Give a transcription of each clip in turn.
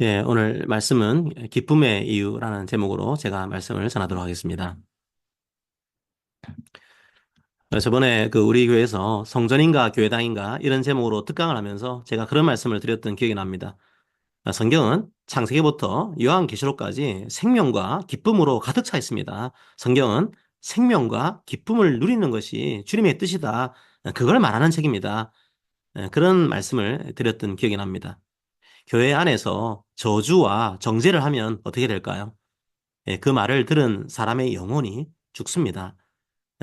예, 오늘 말씀은 기쁨의 이유라는 제목으로 제가 말씀을 전하도록 하겠습니다. 저번에 우리 교회에서 성전인가 교회당인가 이런 제목으로 특강을 하면서 제가 그런 말씀을 드렸던 기억이 납니다. 성경은 창세기부터 요한계시록까지 생명과 기쁨으로 가득 차 있습니다. 성경은 생명과 기쁨을 누리는 것이 주님의 뜻이다. 그걸 말하는 책입니다. 그런 말씀을 드렸던 기억이 납니다. 교회 안에서 저주와 정죄를 하면 어떻게 될까요? 그 말을 들은 사람의 영혼이 죽습니다.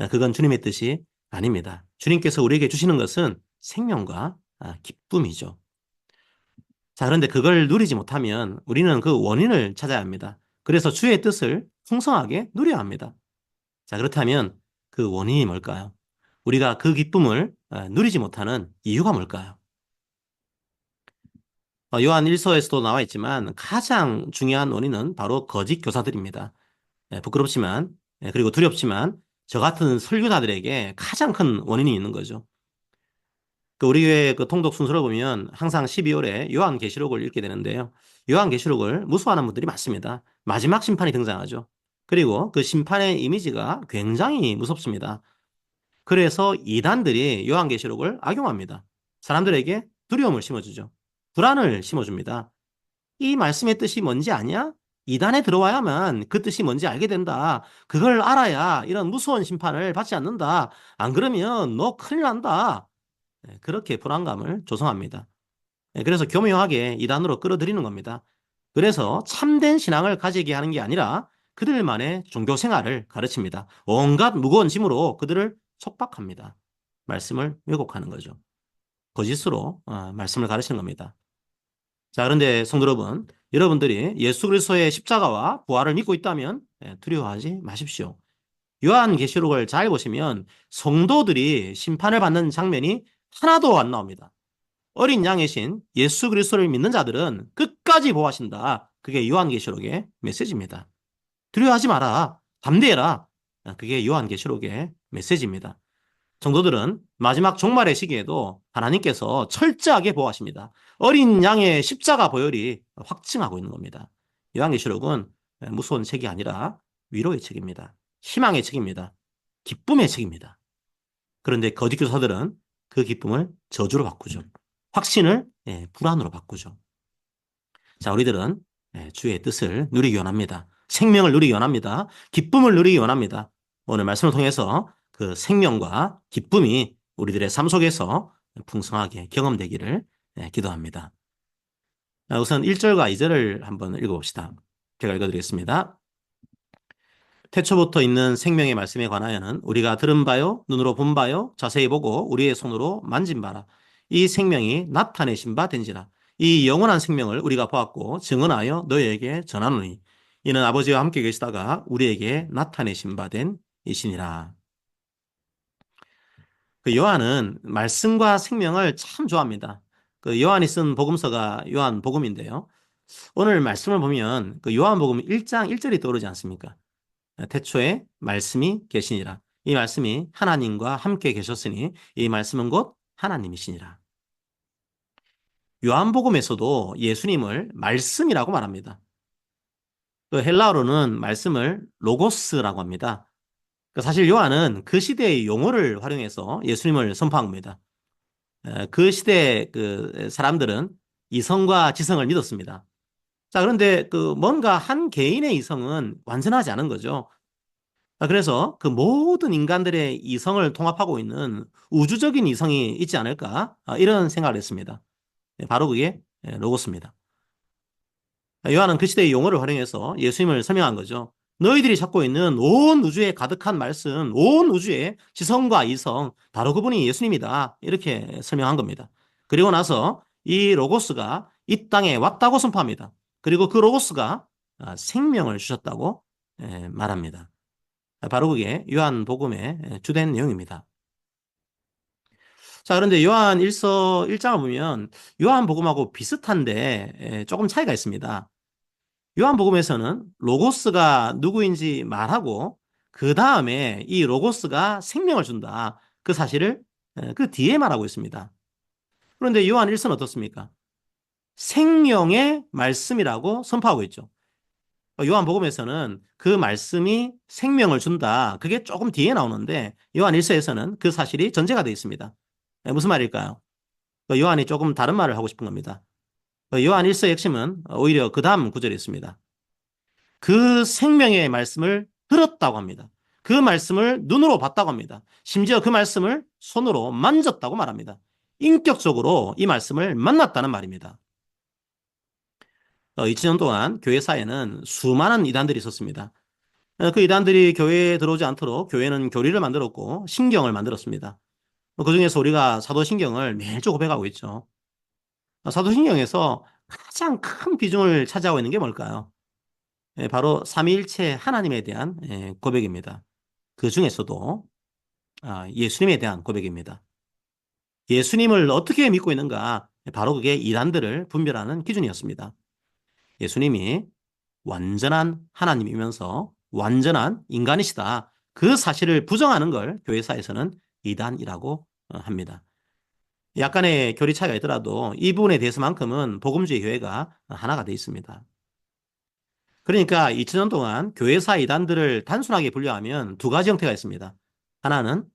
그건 주님의 뜻이 아닙니다. 주님께서 우리에게 주시는 것은 생명과 기쁨이죠. 자, 그런데 그걸 누리지 못하면 우리는 그 원인을 찾아야 합니다. 그래서 주의 뜻을 풍성하게 누려야 합니다. 자, 그렇다면 그 원인이 뭘까요? 우리가 그 기쁨을 누리지 못하는 이유가 뭘까요? 요한 1서에서도 나와 있지만 가장 중요한 원인은 바로 거짓 교사들입니다. 부끄럽지만, 그리고 두렵지만, 저 같은 설교자들에게 가장 큰 원인이 있는 거죠. 우리 교회 통독 순서를 보면 항상 12월에 요한계시록을 읽게 되는데요. 요한계시록을 무수하는 분들이 많습니다. 마지막 심판이 등장하죠. 그리고 그 심판의 이미지가 굉장히 무섭습니다. 그래서 이단들이 요한계시록을 악용합니다. 사람들에게 두려움을 심어주죠. 불안을 심어줍니다. 이 말씀의 뜻이 뭔지 아냐? 이단에 들어와야만 그 뜻이 뭔지 알게 된다. 그걸 알아야 이런 무서운 심판을 받지 않는다. 안 그러면 너 큰일 난다. 그렇게 불안감을 조성합니다. 그래서 교묘하게 이단으로 끌어들이는 겁니다. 그래서 참된 신앙을 가지게 하는 게 아니라 그들만의 종교 생활을 가르칩니다. 온갖 무거운 짐으로 그들을 속박합니다. 말씀을 왜곡하는 거죠. 거짓으로 말씀을 가르치는 겁니다. 자, 그런데 성도 여러분, 여러분들이 예수 그리스도의 십자가와 부활을 믿고 있다면 두려워하지 마십시오. 요한계시록을 잘 보시면 성도들이 심판을 받는 장면이 하나도 안 나옵니다. 어린 양의 신 예수 그리스도를 믿는 자들은 끝까지 보호하신다. 그게 요한계시록의 메시지입니다. 두려워하지 마라. 담대해라. 그게 요한계시록의 메시지입니다. 성도들은 마지막 종말의 시기에도 하나님께서 철저하게 보호하십니다. 어린 양의 십자가 보혈이 확증하고 있는 겁니다. 요한계시록은 무서운 책이 아니라 위로의 책입니다. 희망의 책입니다. 기쁨의 책입니다. 그런데 거짓 교사들은 그 기쁨을 저주로 바꾸죠. 확신을 불안으로 바꾸죠. 자, 우리들은 주의 뜻을 누리기 원합니다. 생명을 누리기 원합니다. 기쁨을 누리기 원합니다. 오늘 말씀을 통해서 그 생명과 기쁨이 우리들의 삶 속에서 풍성하게 경험되기를 기도합니다. 자, 우선 1절과 2절을 한번 읽어봅시다. 제가 읽어드리겠습니다. 태초부터 있는 생명의 말씀에 관하여는 우리가 들은 바요, 눈으로 본 바요, 자세히 보고 우리의 손으로 만진 바라. 이 생명이 나타내신 바 된지라. 이 영원한 생명을 우리가 보았고 증언하여 너희에게 전하노니 이는 아버지와 함께 계시다가 우리에게 나타내신 바 된 이시니라. 요한은 말씀과 생명을 참 좋아합니다. 요한이 쓴 복음서가 요한복음인데요. 오늘 말씀을 보면 요한복음 1장 1절이 떠오르지 않습니까? 태초에 말씀이 계시니라. 이 말씀이 하나님과 함께 계셨으니 이 말씀은 곧 하나님이시니라. 요한복음에서도 예수님을 말씀이라고 말합니다. 헬라어로는 말씀을 로고스라고 합니다. 사실 요한은 그 시대의 용어를 활용해서 예수님을 선포한 겁니다. 그 시대 사람들은 이성과 지성을 믿었습니다. 자, 그런데 뭔가 한 개인의 이성은 완전하지 않은 거죠. 그래서 그 모든 인간들의 이성을 통합하고 있는 우주적인 이성이 있지 않을까? 이런 생각을 했습니다. 바로 그게 로고스입니다. 요한은 그 시대의 용어를 활용해서 예수님을 설명한 거죠. 너희들이 찾고 있는 온 우주에 가득한 말씀, 온 우주의 지성과 이성, 바로 그분이 예수님이다. 이렇게 설명한 겁니다. 그리고 나서 이 로고스가 이 땅에 왔다고 선포합니다. 그리고 그 로고스가 생명을 주셨다고 말합니다. 바로 그게 요한복음의 주된 내용입니다. 자, 그런데 요한 1서 1장을 보면 요한복음하고 비슷한데 조금 차이가 있습니다. 요한복음에서는 로고스가 누구인지 말하고 그 다음에 이 로고스가 생명을 준다. 그 사실을 그 뒤에 말하고 있습니다. 그런데 요한 1서는 어떻습니까? 생명의 말씀이라고 선포하고 있죠. 요한복음에서는 그 말씀이 생명을 준다. 그게 조금 뒤에 나오는데 요한 1서에서는 그 사실이 전제가 되어 있습니다. 무슨 말일까요? 요한이 조금 다른 말을 하고 싶은 겁니다. 요한 1서의 핵심은 오히려 그 다음 구절에 있습니다. 그 생명의 말씀을 들었다고 합니다. 그 말씀을 눈으로 봤다고 합니다. 심지어 그 말씀을 손으로 만졌다고 말합니다. 인격적으로 이 말씀을 만났다는 말입니다. 2000년 동안 교회사에는 수많은 이단들이 있었습니다. 그 이단들이 교회에 들어오지 않도록 교회는 교리를 만들었고 신경을 만들었습니다. 그중에서 우리가 사도신경을 매주 고백하고 있죠. 사도신경에서 가장 큰 비중을 차지하고 있는 게 뭘까요? 바로 삼위일체 하나님에 대한 고백입니다. 그 중에서도 예수님에 대한 고백입니다. 예수님을 어떻게 믿고 있는가? 바로 그게 이단들을 분별하는 기준이었습니다. 예수님이 완전한 하나님이면서 완전한 인간이시다. 그 사실을 부정하는 걸 교회사에서는 이단이라고 합니다. 약간의 교리 차이가 있더라도 이 부분에 대해서만큼은 복음주의 교회가 하나가 되어 있습니다. 그러니까 2000년 동안 교회사 이단들을 단순하게 분류하면 두 가지 형태가 있습니다. 하나는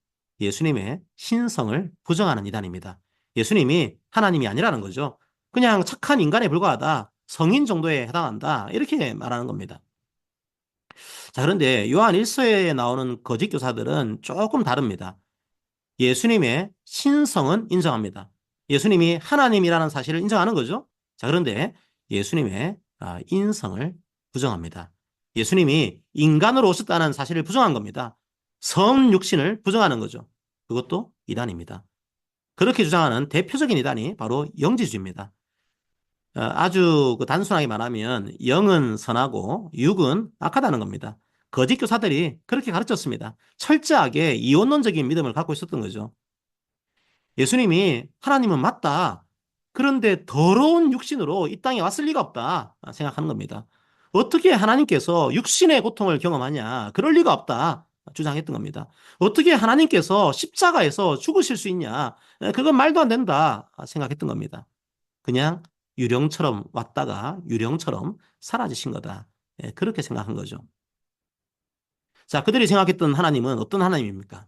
예수님의 신성을 부정하는 이단입니다. 예수님이 하나님이 아니라는 거죠. 그냥 착한 인간에 불과하다. 성인 정도에 해당한다. 이렇게 말하는 겁니다. 자, 그런데 요한 1서에 나오는 거짓 교사들은 조금 다릅니다. 예수님의 신성은 인정합니다. 예수님이 하나님이라는 사실을 인정하는 거죠. 자, 그런데 예수님의 인성을 부정합니다. 예수님이 인간으로 오셨다는 사실을 부정한 겁니다. 성 육신을 부정하는 거죠. 그것도 이단입니다. 그렇게 주장하는 대표적인 이단이 바로 영지주의입니다. 아주 단순하게 말하면 영은 선하고 육은 악하다는 겁니다. 거짓 교사들이 그렇게 가르쳤습니다. 철저하게 이원론적인 믿음을 갖고 있었던 거죠. 예수님이 하나님은 맞다. 그런데 더러운 육신으로 이 땅에 왔을 리가 없다 생각하는 겁니다. 어떻게 하나님께서 육신의 고통을 경험하냐? 그럴 리가 없다 주장했던 겁니다. 어떻게 하나님께서 십자가에서 죽으실 수 있냐? 그건 말도 안 된다 생각했던 겁니다. 그냥 유령처럼 왔다가 유령처럼 사라지신 거다. 그렇게 생각한 거죠. 자, 그들이 생각했던 하나님은 어떤 하나님입니까?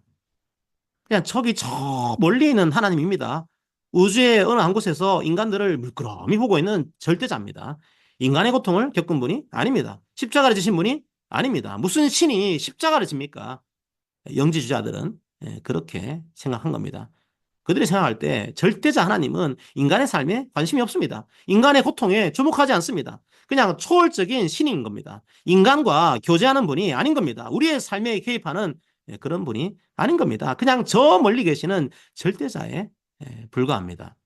그냥 저기 저 멀리 있는 하나님입니다. 우주의 어느 한 곳에서 인간들을 물끄러미 보고 있는 절대자입니다. 인간의 고통을 겪은 분이 아닙니다. 십자가를 지신 분이 아닙니다. 무슨 신이 십자가를 집니까? 영지주자들은 그렇게 생각한 겁니다. 그들이 생각할 때 절대자 하나님은 인간의 삶에 관심이 없습니다. 인간의 고통에 주목하지 않습니다. 그냥 초월적인 신인 겁니다. 인간과 교제하는 분이 아닌 겁니다. 우리의 삶에 개입하는 그런 분이 아닌 겁니다. 그냥 저 멀리 계시는 절대자에 불과합니다.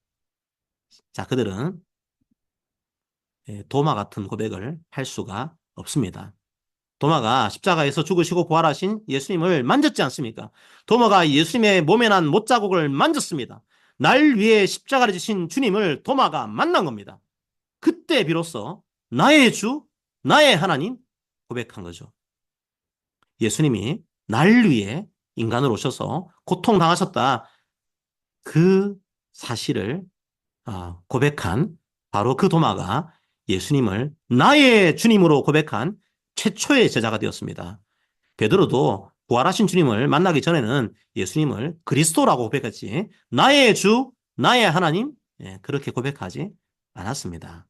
자, 그들은 도마 같은 고백을 할 수가 없습니다. 도마가 십자가에서 죽으시고 부활하신 예수님을 만졌지 않습니까? 도마가 예수님의 몸에 난 못자국을 만졌습니다. 날 위해 십자가를 지신 주님을 도마가 만난 겁니다. 그때 비로소 나의 주, 나의 하나님 고백한 거죠. 예수님이 날 위해 인간으로 오셔서 고통당하셨다. 그 사실을 고백한 바로 그 도마가 예수님을 나의 주님으로 고백한 최초의 제자가 되었습니다. 베드로도 부활하신 주님을 만나기 전에는 예수님을 그리스도라고 고백했지 나의 주, 나의 하나님 그렇게 고백하지 않았습니다.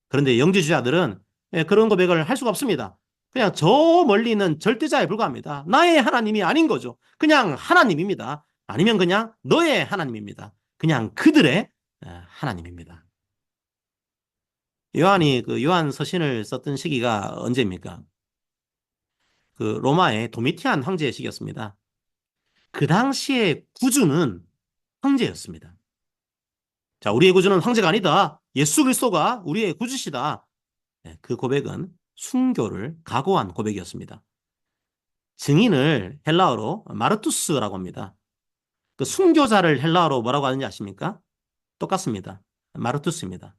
그런데 영지주자들은 그런 고백을 할 수가 없습니다. 그냥 저 멀리 있는 절대자에 불과합니다. 나의 하나님이 아닌 거죠. 그냥 하나님입니다. 아니면 그냥 너의 하나님입니다. 그냥 그들의 하나님입니다. 요한이 그 요한 서신을 썼던 시기가 언제입니까? 그 로마의 도미티안 황제의 시기였습니다. 그 당시의 구주는 황제였습니다. 자, 우리의 구주는 황제가 아니다. 예수 그리스도가 우리의 구주시다. 그 고백은 순교를 각오한 고백이었습니다. 증인을 헬라어로 마르투스라고 합니다. 그 순교자를 헬라어로 뭐라고 하는지 아십니까? 똑같습니다. 마르투스입니다.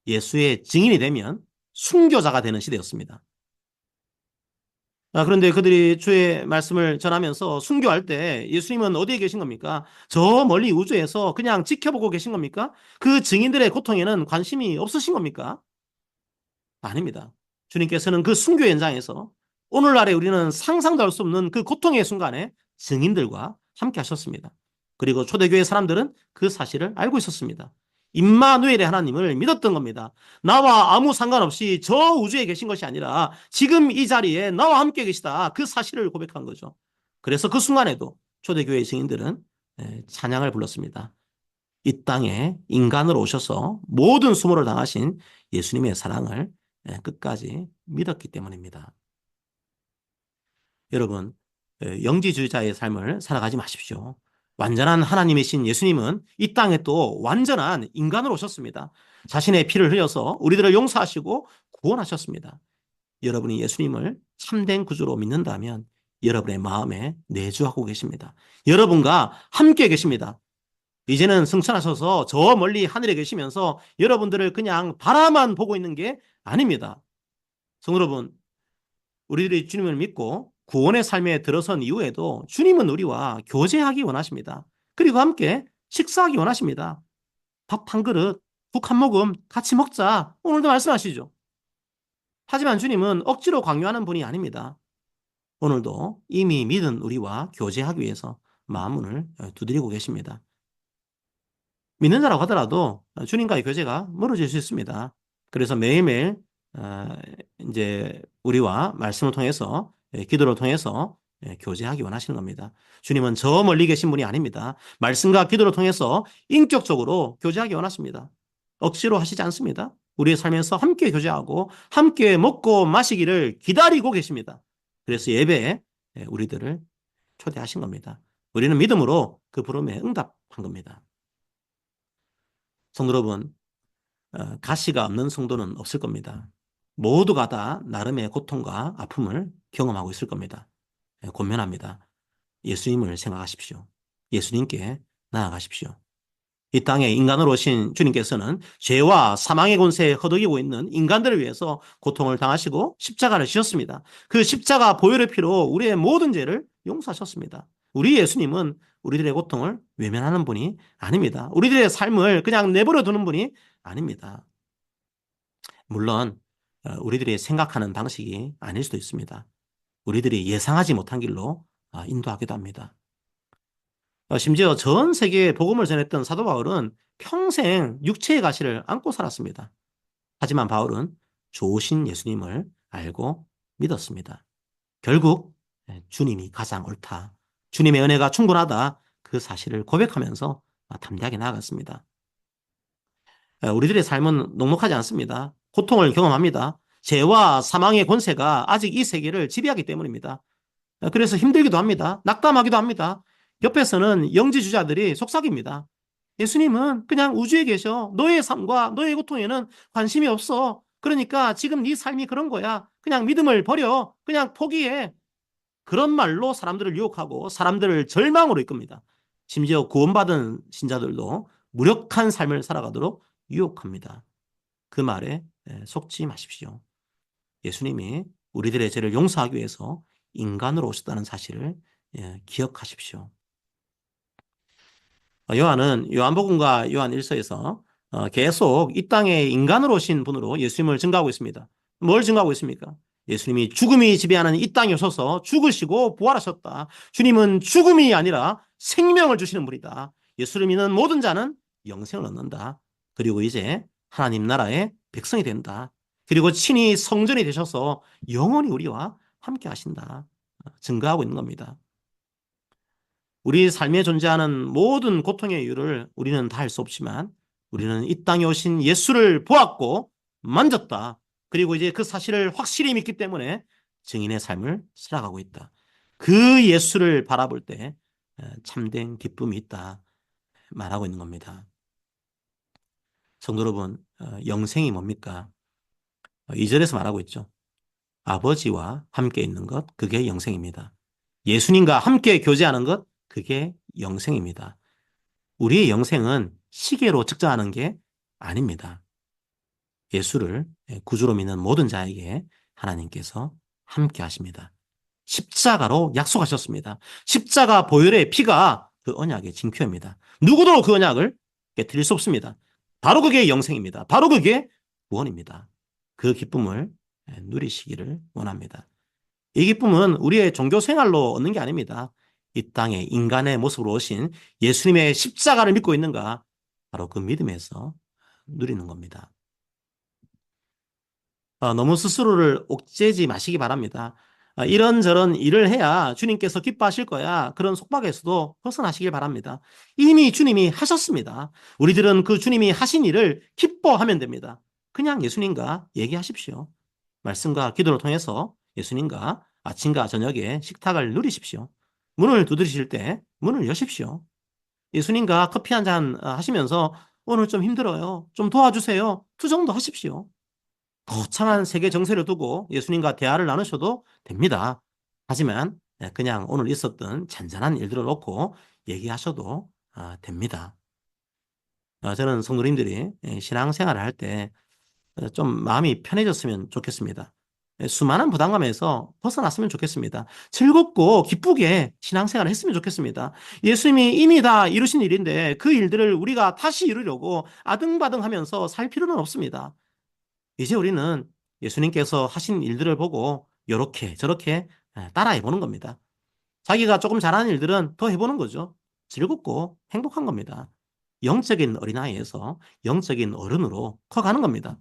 예수의 증인이 되면 순교자가 되는 시대였습니다. 그런데 그들이 주의 말씀을 전하면서 순교할 때 예수님은 어디에 계신 겁니까? 저 멀리 우주에서 그냥 지켜보고 계신 겁니까? 그 증인들의 고통에는 관심이 없으신 겁니까? 아닙니다. 주님께서는 그 순교 현장에서 오늘날에 우리는 상상도 할 수 없는 그 고통의 순간에 증인들과 함께 하셨습니다. 그리고 초대교회 사람들은 그 사실을 알고 있었습니다. 임마누엘의 하나님을 믿었던 겁니다. 나와 아무 상관없이 저 우주에 계신 것이 아니라 지금 이 자리에 나와 함께 계시다. 그 사실을 고백한 거죠. 그래서 그 순간에도 초대교회 증인들은 찬양을 불렀습니다. 이 땅에 인간으로 오셔서 모든 수모를 당하신 예수님의 사랑을 끝까지 믿었기 때문입니다. 여러분, 영지주의자의 삶을 살아가지 마십시오. 완전한 하나님이신 예수님은 이 땅에 또 완전한 인간으로 오셨습니다. 자신의 피를 흘려서 우리들을 용서하시고 구원하셨습니다. 여러분이 예수님을 참된 구주로 믿는다면 여러분의 마음에 내주하고 계십니다. 여러분과 함께 계십니다. 이제는 승천하셔서 저 멀리 하늘에 계시면서 여러분들을 그냥 바라만 보고 있는 게 아닙니다. 성도 여러분, 우리들이 주님을 믿고 구원의 삶에 들어선 이후에도 주님은 우리와 교제하기 원하십니다. 그리고 함께 식사하기 원하십니다. 밥 한 그릇, 국 한 모금 같이 먹자. 오늘도 말씀하시죠. 하지만 주님은 억지로 강요하는 분이 아닙니다. 오늘도 이미 믿은 우리와 교제하기 위해서 마음문을 두드리고 계십니다. 믿는 자라고 하더라도 주님과의 교제가 멀어질 수 있습니다. 그래서 매일매일 이제 우리와 말씀을 통해서 기도를 통해서 교제하기 원하시는 겁니다. 주님은 저 멀리 계신 분이 아닙니다. 말씀과 기도를 통해서 인격적으로 교제하기 원하십니다. 억지로 하시지 않습니다. 우리의 삶에서 함께 교제하고 함께 먹고 마시기를 기다리고 계십니다. 그래서 예배에 우리들을 초대하신 겁니다. 우리는 믿음으로 그 부름에 응답한 겁니다. 성도 여러분, 가시가 없는 성도는 없을 겁니다. 모두가 다 나름의 고통과 아픔을 경험하고 있을 겁니다. 권면합니다. 예수님을 생각하십시오. 예수님께 나아가십시오. 이 땅에 인간으로 오신 주님께서는 죄와 사망의 권세에 허덕이고 있는 인간들을 위해서 고통을 당하시고 십자가를 지셨습니다. 그 십자가 보혈의 피로 우리의 모든 죄를 용서하셨습니다. 우리 예수님은 우리들의 고통을 외면하는 분이 아닙니다. 우리들의 삶을 그냥 내버려 두는 분이 아닙니다. 물론 우리들이 생각하는 방식이 아닐 수도 있습니다. 우리들이 예상하지 못한 길로 인도하기도 합니다. 심지어 전 세계에 복음을 전했던 사도 바울은 평생 육체의 가시를 안고 살았습니다. 하지만 바울은 좋으신 예수님을 알고 믿었습니다. 결국 주님이 가장 옳다. 주님의 은혜가 충분하다. 그 사실을 고백하면서 담대하게 나아갔습니다. 우리들의 삶은 녹록하지 않습니다. 고통을 경험합니다. 죄와 사망의 권세가 아직 이 세계를 지배하기 때문입니다. 그래서 힘들기도 합니다. 낙담하기도 합니다. 옆에서는 영지주자들이 속삭입니다. 예수님은 그냥 우주에 계셔. 너의 삶과 너의 고통에는 관심이 없어. 그러니까 지금 네 삶이 그런 거야. 그냥 믿음을 버려. 그냥 포기해. 그런 말로 사람들을 유혹하고 사람들을 절망으로 이끕니다. 심지어 구원받은 신자들도 무력한 삶을 살아가도록 유혹합니다. 그 말에 속지 마십시오. 예수님이 우리들의 죄를 용서하기 위해서 인간으로 오셨다는 사실을 기억하십시오. 요한은 요한복음과 요한 1서에서 계속 이 땅에 인간으로 오신 분으로 예수님을 증거하고 있습니다. 뭘 증거하고 있습니까? 예수님이 죽음이 지배하는 이 땅에 오셔서 죽으시고 부활하셨다. 주님은 죽음이 아니라 생명을 주시는 분이다. 예수를 믿는 모든 자는 영생을 얻는다. 그리고 이제 하나님 나라의 백성이 된다. 그리고 친히 성전이 되셔서 영원히 우리와 함께 하신다. 증거하고 있는 겁니다. 우리 삶에 존재하는 모든 고통의 이유를 우리는 다 알 수 없지만 우리는 이 땅에 오신 예수를 보았고 만졌다. 그리고 이제 그 사실을 확실히 믿기 때문에 증인의 삶을 살아가고 있다. 그 예수를 바라볼 때 참된 기쁨이 있다 말하고 있는 겁니다. 성도 여러분, 영생이 뭡니까? 2절에서 말하고 있죠. 아버지와 함께 있는 것, 그게 영생입니다. 예수님과 함께 교제하는 것, 그게 영생입니다. 우리의 영생은 시계로 측정하는 게 아닙니다. 예수를 구주로 믿는 모든 자에게 하나님께서 함께 하십니다. 십자가로 약속하셨습니다. 십자가 보혈의 피가 그 언약의 징표입니다. 누구도 그 언약을 깨뜨릴 수 없습니다. 바로 그게 영생입니다. 바로 그게 구원입니다. 그 기쁨을 누리시기를 원합니다. 이 기쁨은 우리의 종교 생활로 얻는 게 아닙니다. 이 땅에 인간의 모습으로 오신 예수님의 십자가를 믿고 있는가? 바로 그 믿음에서 누리는 겁니다. 너무 스스로를 옥죄지 마시기 바랍니다. 이런저런 일을 해야 주님께서 기뻐하실 거야. 그런 속박에서도 벗어나시길 바랍니다. 이미 주님이 하셨습니다. 우리들은 그 주님이 하신 일을 기뻐하면 됩니다. 그냥 예수님과 얘기하십시오. 말씀과 기도를 통해서 예수님과 아침과 저녁에 식탁을 누리십시오. 문을 두드리실 때 문을 여십시오. 예수님과 커피 한 잔 하시면서 오늘 좀 힘들어요. 좀 도와주세요. 투정도 하십시오. 거창한 세계 정세를 두고 예수님과 대화를 나누셔도 됩니다. 하지만 그냥 오늘 있었던 잔잔한 일들을 놓고 얘기하셔도 됩니다. 저는 성도님들이 신앙생활을 할 때 좀 마음이 편해졌으면 좋겠습니다. 수많은 부담감에서 벗어났으면 좋겠습니다. 즐겁고 기쁘게 신앙생활을 했으면 좋겠습니다. 예수님이 이미 다 이루신 일인데 그 일들을 우리가 다시 이루려고 아등바등하면서 살 필요는 없습니다. 이제 우리는 예수님께서 하신 일들을 보고 이렇게 저렇게 따라해 보는 겁니다. 자기가 조금 잘하는 일들은 더 해보는 거죠. 즐겁고 행복한 겁니다. 영적인 어린아이에서 영적인 어른으로 커가는 겁니다.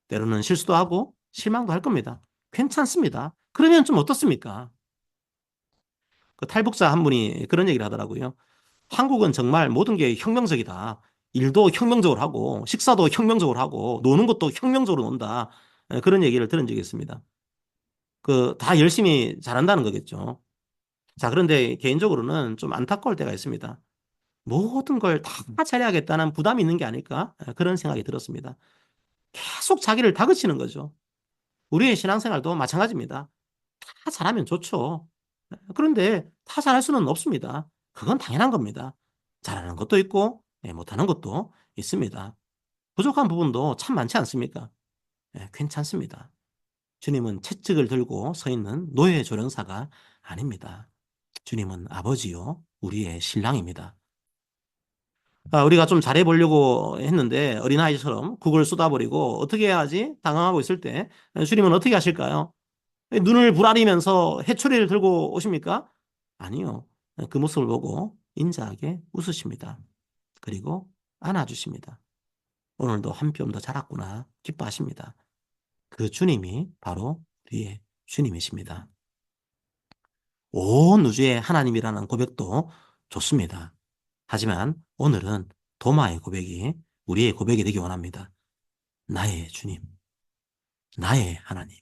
때로는 실수도 하고 실망도 할 겁니다. 괜찮습니다. 그러면 좀 어떻습니까? 그 탈북자 한 분이 그런 얘기를 하더라고요. 한국은 정말 모든 게 혁명적이다. 일도 혁명적으로 하고 식사도 혁명적으로 하고 노는 것도 혁명적으로 논다. 그런 얘기를 들은 적이 있습니다. 그 다 열심히 잘한다는 거겠죠. 자, 그런데 개인적으로는 좀 안타까울 때가 있습니다. 모든 걸 다 잘해야겠다는 부담이 있는 게 아닐까? 그런 생각이 들었습니다. 계속 자기를 다그치는 거죠. 우리의 신앙생활도 마찬가지입니다. 다 잘하면 좋죠. 그런데 다 잘할 수는 없습니다. 그건 당연한 겁니다. 잘하는 것도 있고 못하는 것도 있습니다. 부족한 부분도 참 많지 않습니까? 괜찮습니다. 주님은 채찍을 들고 서 있는 노예 조련사가 아닙니다. 주님은 아버지요, 우리의 신랑입니다. 우리가 좀 잘해보려고 했는데 어린아이처럼 국을 쏟아버리고 어떻게 해야지 당황하고 있을 때 주님은 어떻게 하실까요? 눈을 부라리면서 해초리를 들고 오십니까? 아니요. 그 모습을 보고 인자하게 웃으십니다. 그리고 안아주십니다. 오늘도 한 뼘 더 자랐구나 기뻐하십니다. 그 주님이 바로 우리의 주님이십니다. 온 우주의 하나님이라는 고백도 좋습니다. 하지만 오늘은 도마의 고백이 우리의 고백이 되기 원합니다. 나의 주님, 나의 하나님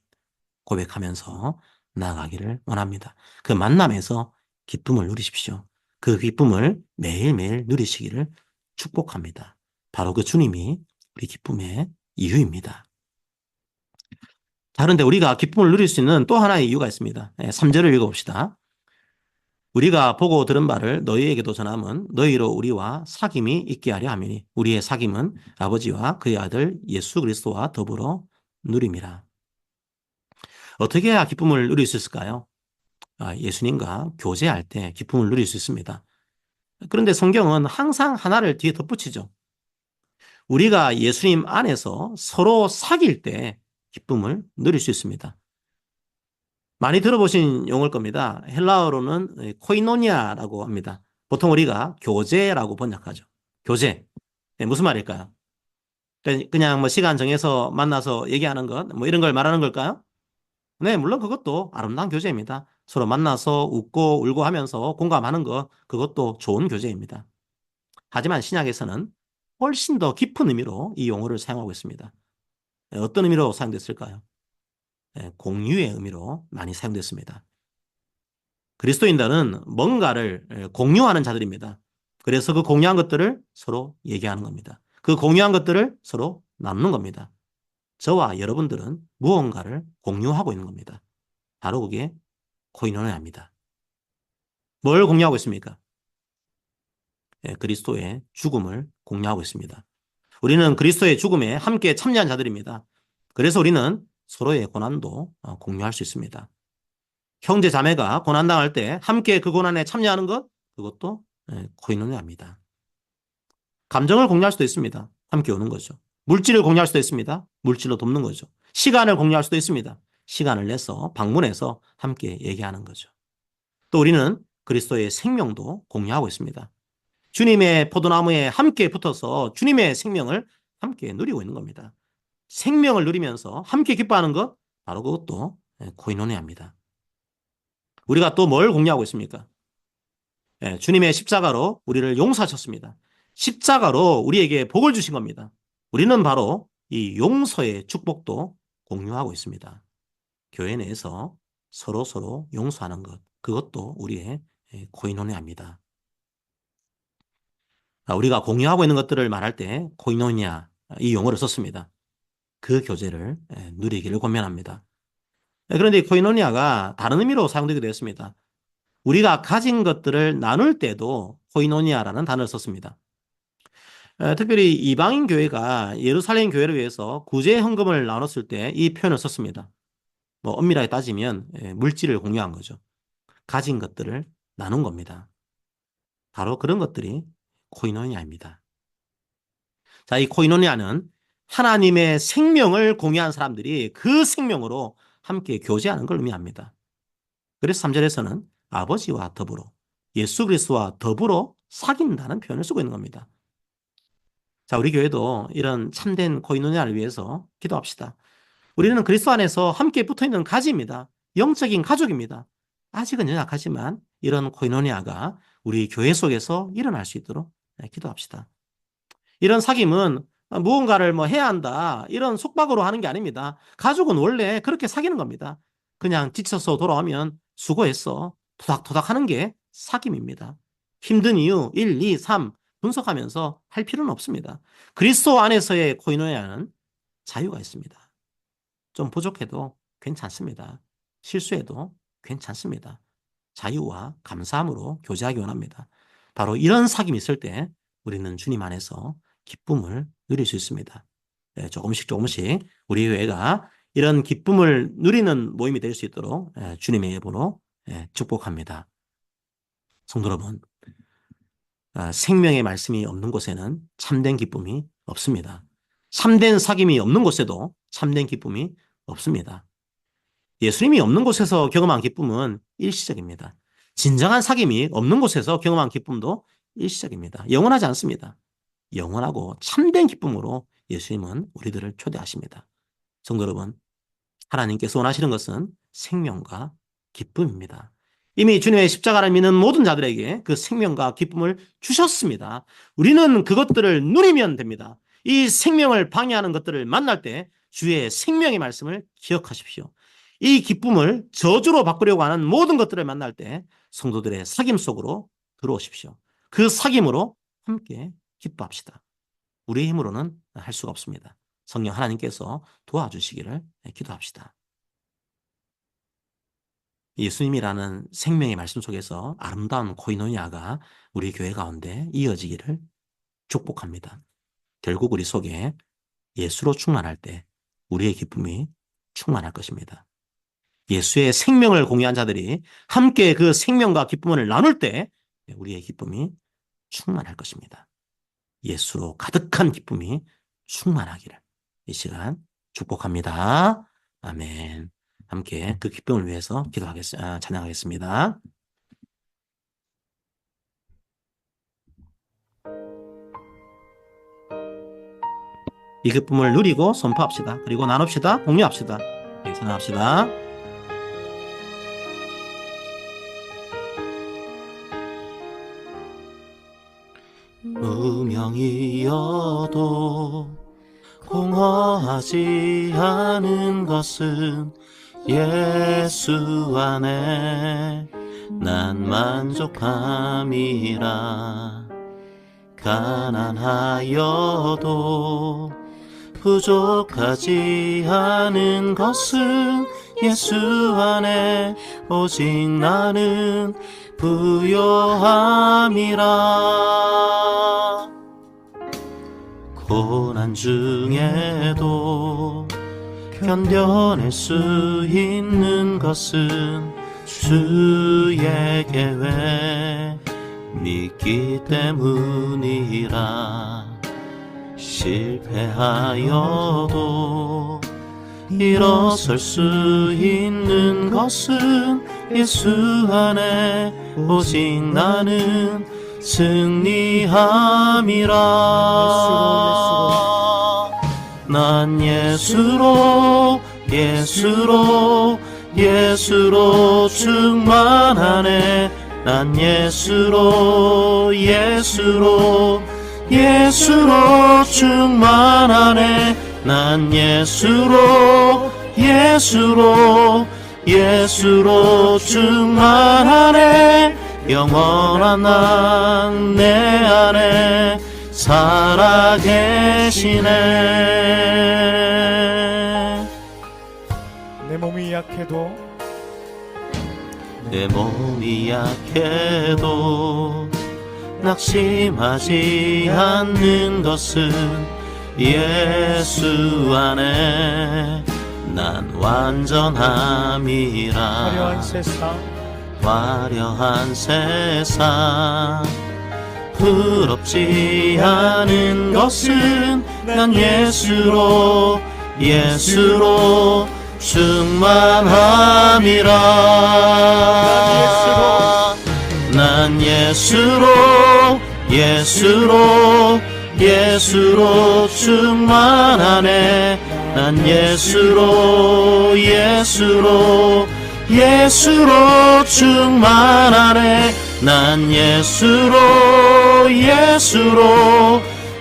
고백하면서 나아가기를 원합니다. 그 만남에서 기쁨을 누리십시오. 그 기쁨을 매일매일 누리시기를 축복합니다. 바로 그 주님이 우리 기쁨의 이유입니다. 자, 그런데 우리가 기쁨을 누릴 수 있는 또 하나의 이유가 있습니다. 3절을 읽어봅시다. 우리가 보고 들은 바를 너희에게도 전함은 너희로 우리와 사귐이 있게 하려 함이니 우리의 사귐은 아버지와 그의 아들 예수 그리스도와 더불어 누림이라. 어떻게 해야 기쁨을 누릴 수 있을까요? 예수님과 교제할 때 기쁨을 누릴 수 있습니다. 그런데 성경은 항상 하나를 뒤에 덧붙이죠. 우리가 예수님 안에서 서로 사귈 때 기쁨을 누릴 수 있습니다. 많이 들어보신 용어일 겁니다. 헬라어로는 코이노니아라고 합니다. 보통 우리가 교제라고 번역하죠. 교제. 무슨 말일까요? 그냥 뭐 시간 정해서 만나서 얘기하는 것, 뭐 이런 걸 말하는 걸까요? 네, 물론 그것도 아름다운 교제입니다. 서로 만나서 웃고 울고 하면서 공감하는 것, 그것도 좋은 교제입니다. 하지만 신약에서는 훨씬 더 깊은 의미로 이 용어를 사용하고 있습니다. 어떤 의미로 사용됐을까요? 공유의 의미로 많이 사용됐습니다. 그리스도인들은 뭔가를 공유하는 자들입니다. 그래서 그 공유한 것들을 서로 얘기하는 겁니다. 그 공유한 것들을 서로 나누는 겁니다. 저와 여러분들은 무언가를 공유하고 있는 겁니다. 바로 그게 코이노니아입니다. 뭘 공유하고 있습니까? 그리스도의 죽음을 공유하고 있습니다. 우리는 그리스도의 죽음에 함께 참여한 자들입니다. 그래서 우리는 서로의 고난도 공유할 수 있습니다. 형제 자매가 고난당할 때 함께 그 고난에 참여하는 것, 그것도 코이노니아입니다. 감정을 공유할 수도 있습니다. 함께 오는 거죠. 물질을 공유할 수도 있습니다. 물질로 돕는 거죠. 시간을 공유할 수도 있습니다. 시간을 내서 방문해서 함께 얘기하는 거죠. 또 우리는 그리스도의 생명도 공유하고 있습니다. 주님의 포도나무에 함께 붙어서 주님의 생명을 함께 누리고 있는 겁니다. 생명을 누리면서 함께 기뻐하는 것, 바로 그것도 코이노니아입니다. 우리가 또 뭘 공유하고 있습니까? 주님의 십자가로 우리를 용서하셨습니다. 십자가로 우리에게 복을 주신 겁니다. 우리는 바로 이 용서의 축복도 공유하고 있습니다. 교회 내에서 서로 용서하는 것, 그것도 우리의 코이노니아입니다. 우리가 공유하고 있는 것들을 말할 때 코이노니아 이 용어를 썼습니다. 그 교제를 누리기를 권면합니다. 그런데 코이노니아가 다른 의미로 사용되게 되었습니다. 우리가 가진 것들을 나눌 때도 코이노니아라는 단어를 썼습니다. 특별히 이방인 교회가 예루살렘 교회를 위해서 구제 헌금을 나눴을 때 이 표현을 썼습니다. 뭐 엄밀하게 따지면 물질을 공유한 거죠. 가진 것들을 나눈 겁니다. 바로 그런 것들이 코이노니아입니다. 자, 이 코이노니아는 하나님의 생명을 공유한 사람들이 그 생명으로 함께 교제하는 걸 의미합니다. 그래서 3절에서는 아버지와 더불어 예수 그리스도와 더불어 사귄다는 표현을 쓰고 있는 겁니다. 자, 우리 교회도 이런 참된 코이노니아를 위해서 기도합시다. 우리는 그리스도 안에서 함께 붙어있는 가지입니다. 영적인 가족입니다. 아직은 연약하지만 이런 코이노니아가 우리 교회 속에서 일어날 수 있도록 기도합시다. 이런 사귐은 무언가를 해야 한다, 이런 속박으로 하는 게 아닙니다. 가족은 원래 그렇게 사귀는 겁니다. 그냥 지쳐서 돌아오면 수고했어, 토닥토닥 하는 게 사귐입니다. 힘든 이유 1, 2, 3 분석하면서 할 필요는 없습니다. 그리스도 안에서의 코이노니아는 자유가 있습니다. 좀 부족해도 괜찮습니다. 실수해도 괜찮습니다. 자유와 감사함으로 교제하기 원합니다. 바로 이런 사귐이 있을 때 우리는 주님 안에서 기쁨을 누릴 수 있습니다. 조금씩 우리 교회가 이런 기쁨을 누리는 모임이 될 수 있도록 주님의 이름으로 축복합니다. 성도 여러분, 생명의 말씀이 없는 곳에는 참된 기쁨이 없습니다. 참된 사귐이 없는 곳에도 참된 기쁨이 없습니다. 예수님이 없는 곳에서 경험한 기쁨은 일시적입니다. 진정한 사귐이 없는 곳에서 경험한 기쁨도 일시적입니다. 영원하지 않습니다. 영원하고 참된 기쁨으로 예수님은 우리들을 초대하십니다. 성도 여러분, 하나님께서 원하시는 것은 생명과 기쁨입니다. 이미 주님의 십자가를 믿는 모든 자들에게 그 생명과 기쁨을 주셨습니다. 우리는 그것들을 누리면 됩니다. 이 생명을 방해하는 것들을 만날 때 주의 생명의 말씀을 기억하십시오. 이 기쁨을 저주로 바꾸려고 하는 모든 것들을 만날 때 성도들의 사귐 속으로 들어오십시오. 그 사귐으로 함께 기뻐합시다. 우리의 힘으로는 할 수가 없습니다. 성령 하나님께서 도와주시기를 기도합시다. 예수님이라는 생명의 말씀 속에서 아름다운 코이노니아가 우리 교회 가운데 이어지기를 축복합니다. 결국 우리 속에 예수로 충만할 때 우리의 기쁨이 충만할 것입니다. 예수의 생명을 공유한 자들이 함께 그 생명과 기쁨을 나눌 때 우리의 기쁨이 충만할 것입니다. 예수로 가득한 기쁨이 충만하기를 이 시간 축복합니다. 아멘. 함께 그 기쁨을 위해서 찬양하겠습니다. 이 기쁨을 누리고 선포합시다. 그리고 나눕시다. 공유합시다. 찬양합시다. 무명이어도 공허하지 않은 것은 예수 안에 난 만족함이라. 가난하여도 부족하지 않은 것은 예수 안에 오직 나는 부요함이라. 고난 중에도 견뎌낼 수 있는 것은 주의 계획 믿기 때문이라. 실패하여도 일어설 수 있는 것은 예수 안에 오직 나는 승리함이라. 난 예수로 충만하네. 난 예수로 충만하네. 난 예수로 충만하네. 영원한 난 내 안에 살아계시네. 내 몸이 약해도 낙심하지 않는 것은 예수 안에 난 완전함이라. 화려한 세상 부럽지 않은 것은 난 예수로 충만함이라. 난 예수로 충만하네. 난 예수로 충만하네. 난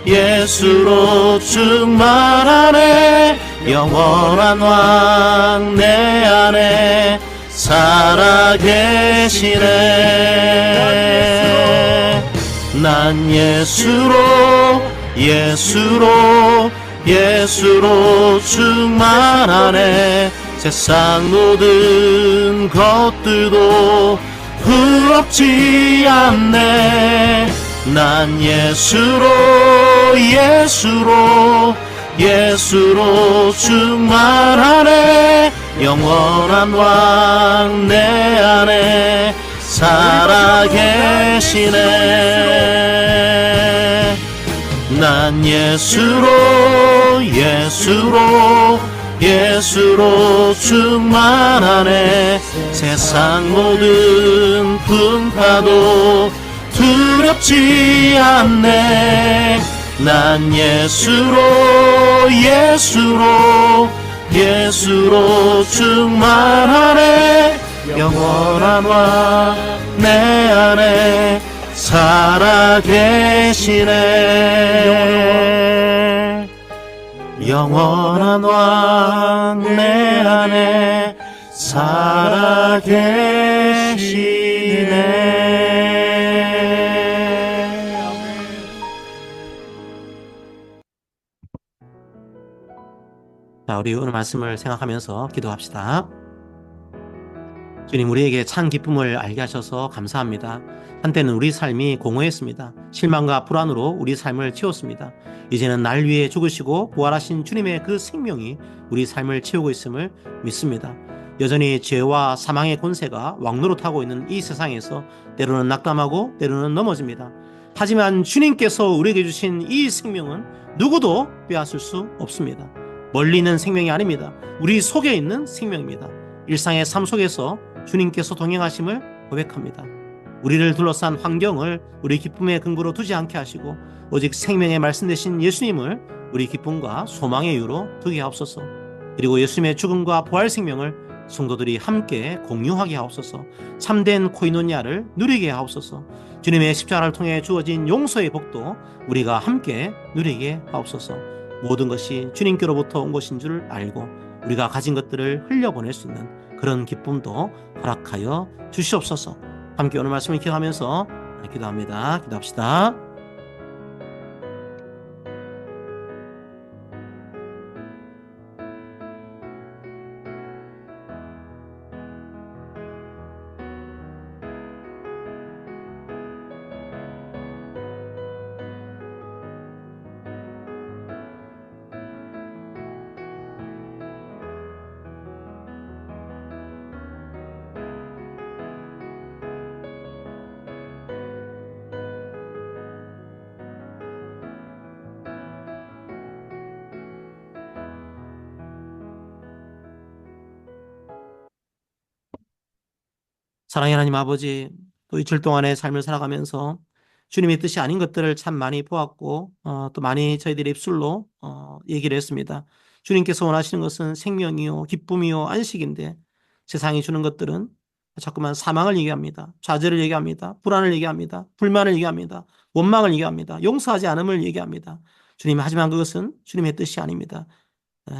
예수로 충만하네. 영원한 왕 내 안에 살아계시네. 난 예수로 충만하네. 세상 모든 것들도 부럽지 않네. 난 예수로 충만하네. 영원한 왕 내 안에 살아계시네. 난 예수로 충만하네. 세상 모든 풍파도 두렵지 않네. 난 예수로 충만하네. 영원한 왕 내 안에 살아계시네. 영원한 왕 내 안에 살아계시네. 자, 우리 오늘 말씀을 생각하면서 기도합시다. 주님, 우리에게 참 기쁨을 알게 하셔서 감사합니다. 한때는 우리 삶이 공허했습니다. 실망과 불안으로 우리 삶을 채웠습니다. 이제는 날 위해 죽으시고 부활하신 주님의 그 생명이 우리 삶을 채우고 있음을 믿습니다. 여전히 죄와 사망의 권세가 왕노릇하고 있는 이 세상에서 때로는 낙담하고 때로는 넘어집니다. 하지만 주님께서 우리에게 주신 이 생명은 누구도 빼앗을 수 없습니다. 멀리 있는 생명이 아닙니다. 우리 속에 있는 생명입니다. 일상의 삶 속에서 주님께서 동행하심을 고백합니다. 우리를 둘러싼 환경을 우리 기쁨의 근거로 두지 않게 하시고 오직 생명의 말씀 되신 예수님을 우리 기쁨과 소망의 이유로 두게 하옵소서. 그리고 예수님의 죽음과 부활 생명을 성도들이 함께 공유하게 하옵소서. 참된 코이노니아를 누리게 하옵소서. 주님의 십자가를 통해 주어진 용서의 복도 우리가 함께 누리게 하옵소서. 모든 것이 주님께로부터 온 것인 줄 알고 우리가 가진 것들을 흘려보낼 수 있는 그런 기쁨도 허락하여 주시옵소서. 함께 오늘 말씀을 기도하면서 기도합니다. 기도합시다. 사랑의 하나님 아버지, 또 이틀 동안의 삶을 살아가면서 주님의 뜻이 아닌 것들을 참 많이 보았고, 또 많이 저희들의 입술로 얘기를 했습니다. 주님께서 원하시는 것은 생명이요, 기쁨이요, 안식인데 세상이 주는 것들은 자꾸만 사망을 얘기합니다. 좌절을 얘기합니다. 불안을 얘기합니다. 불만을 얘기합니다. 원망을 얘기합니다. 용서하지 않음을 얘기합니다. 주님, 하지만 그것은 주님의 뜻이 아닙니다.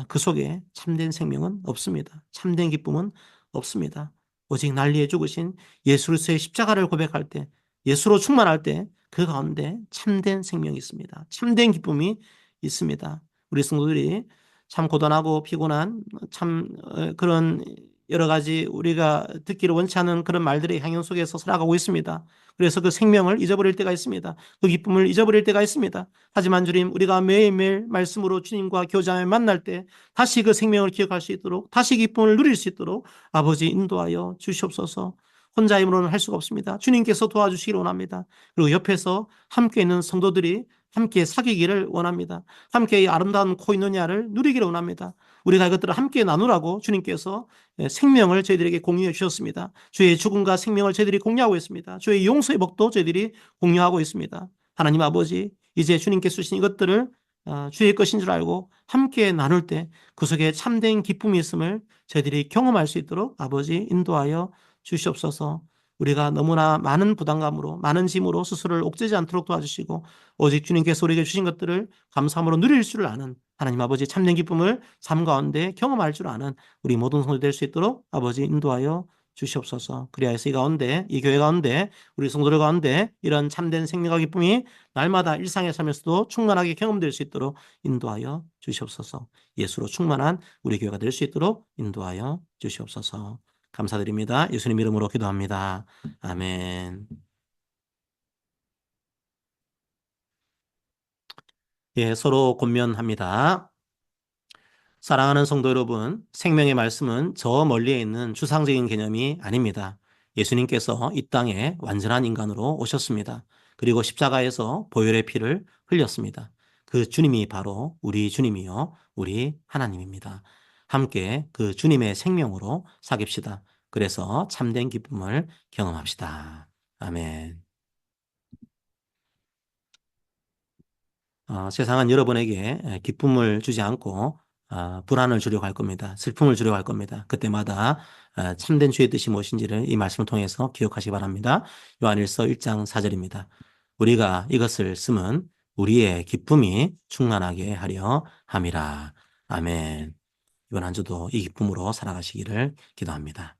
그 속에 참된 생명은 없습니다. 참된 기쁨은 없습니다. 오직 난리에 죽으신 예수 그리스도의 십자가를 고백할 때, 예수로 충만할 때 그 가운데 참된 생명이 있습니다. 참된 기쁨이 있습니다. 우리 성도들이 참 고단하고 피곤한 참 그런 여러 가지 우리가 듣기를 원치 않는 그런 말들의 향연 속에서 살아가고 있습니다. 그래서 그 생명을 잊어버릴 때가 있습니다. 그 기쁨을 잊어버릴 때가 있습니다. 하지만 주님, 우리가 매일매일 말씀으로 주님과 교제하며 만날 때 다시 그 생명을 기억할 수 있도록, 다시 기쁨을 누릴 수 있도록 아버지 인도하여 주시옵소서. 혼자 힘으로는 할 수가 없습니다. 주님께서 도와주시기를 원합니다. 그리고 옆에서 함께 있는 성도들이 함께 사귀기를 원합니다. 함께 이 아름다운 코이노니아를 누리기를 원합니다. 우리가 이것들을 함께 나누라고 주님께서 생명을 저희들에게 공유해 주셨습니다. 주의 죽음과 생명을 저희들이 공유하고 있습니다. 주의 용서의 복도 저희들이 공유하고 있습니다. 하나님 아버지, 이제 주님께서 주신 이것들을 주의 것인 줄 알고 함께 나눌 때 그 속에 참된 기쁨이 있음을 저희들이 경험할 수 있도록 아버지 인도하여 주시옵소서. 우리가 너무나 많은 부담감으로 많은 짐으로 스스로를 옥죄지 않도록 도와주시고 오직 주님께서 우리에게 주신 것들을 감사함으로 누릴 줄 아는 하나님 아버지 참된 기쁨을 삶 가운데 경험할 줄 아는 우리 모든 성도 될 수 있도록 아버지 인도하여 주시옵소서. 그리하여서 이 가운데 이 교회 가운데 우리 성도들 가운데 이런 참된 생명과 기쁨이 날마다 일상의 삶에서도 충만하게 경험될 수 있도록 인도하여 주시옵소서. 예수로 충만한 우리 교회가 될 수 있도록 인도하여 주시옵소서. 감사드립니다. 예수님 이름으로 기도합니다. 아멘. 예, 서로 권면합니다. 사랑하는 성도 여러분, 생명의 말씀은 저 멀리에 있는 추상적인 개념이 아닙니다. 예수님께서 이 땅에 완전한 인간으로 오셨습니다. 그리고 십자가에서 보혈의 피를 흘렸습니다. 그 주님이 바로 우리 주님이요, 우리 하나님입니다. 함께 그 주님의 생명으로 사깁시다. 그래서 참된 기쁨을 경험합시다. 아멘. 세상은 여러분에게 기쁨을 주지 않고 불안을 주려고 할 겁니다. 슬픔을 주려고 할 겁니다. 그때마다 참된 주의 뜻이 무엇인지를 이 말씀을 통해서 기억하시기 바랍니다. 요한일서 1장 4절입니다. 우리가 이것을 쓰면 우리의 기쁨이 충만하게 하려 함이라. 아멘. 이번 한 주도 이 기쁨으로 살아가시기를 기도합니다.